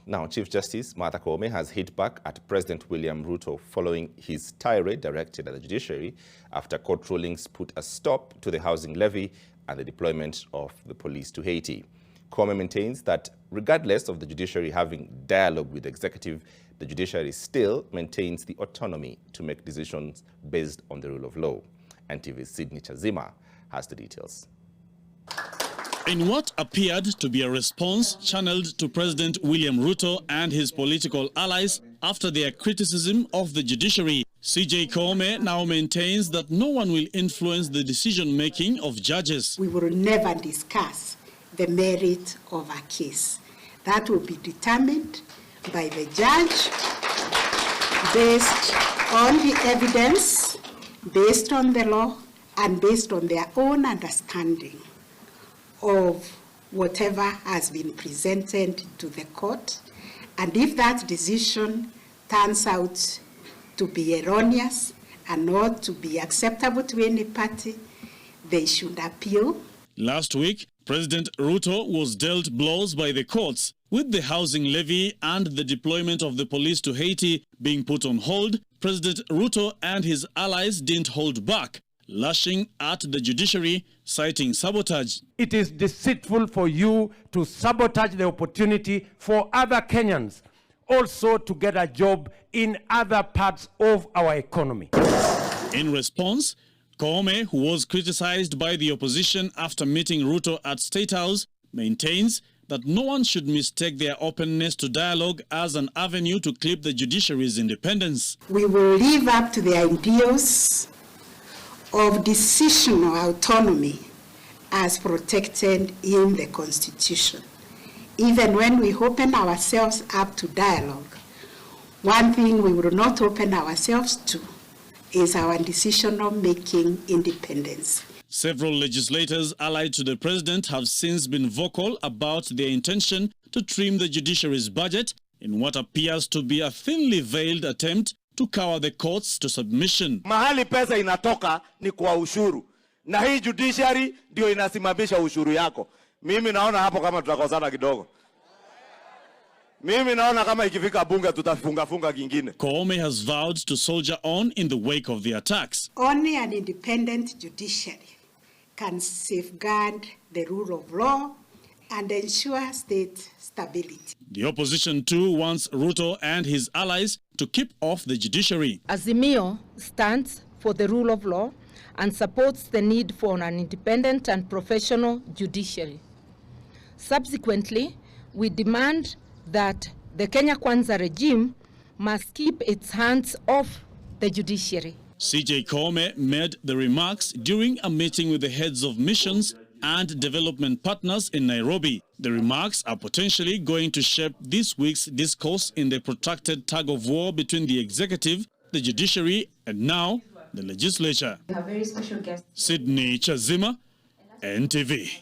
Now, Chief Justice Martha Koome has hit back at President William Ruto following his tirade directed at the judiciary after court rulings put a stop to the housing levy and the deployment of the police to Haiti. Koome maintains that regardless of the judiciary having dialogue with the executive, the judiciary still maintains the autonomy to make decisions based on the rule of law. NTV's Sydney Chazima has the details. In what appeared to be a response channeled to President William Ruto and his political allies after their criticism of the judiciary, CJ Koome now maintains that no one will influence the decision-making of judges. We will never discuss the merit of a case. That will be determined by the judge based on the evidence, based on the law, and based on their own understanding of whatever has been presented to the court. And if that decision turns out to be erroneous and not to be acceptable to any party, they should appeal. Last week, President Ruto was dealt blows by the courts, with the housing levy and the deployment of the police to Haiti being put on hold. President Ruto and his allies didn't hold back, lashing at the judiciary, citing sabotage. It is deceitful for you to sabotage the opportunity for other Kenyans also to get a job in other parts of our economy. In response, Koome, who was criticized by the opposition after meeting Ruto at State House, maintains that no one should mistake their openness to dialogue as an avenue to clip the judiciary's independence. We will live up to the ideals of decisional autonomy as protected in the Constitution. Even when we open ourselves up to dialogue, one thing we will not open ourselves to is our decisional-making independence. Several legislators allied to the president have since been vocal about their intention to trim the judiciary's budget in what appears to be a thinly veiled attempt to cower the courts to submission. Mahali pesa inatoka ni kwa ushuru. Na hii judiciary ndio inasimamisha ushuru yako. Mimi naona hapo kama tutakosana kidogo. Mimi naona kama ikifika bunge tutafunga kingine. Koome has vowed to soldier on in the wake of the attacks. Only an independent judiciary can safeguard the rule of law and ensure state stability. The opposition too wants Ruto and his allies to keep off the judiciary. Azimio stands for the rule of law and supports the need for an independent and professional judiciary. Subsequently, we demand that the Kenya Kwanza regime must keep its hands off the judiciary. CJ Koome made the remarks during a meeting with the heads of missions and development partners in Nairobi. The remarks are potentially going to shape this week's discourse in the protracted tug-of-war between the executive, the judiciary, and now the legislature. We have very special guests. Sydney Chazima, NTV.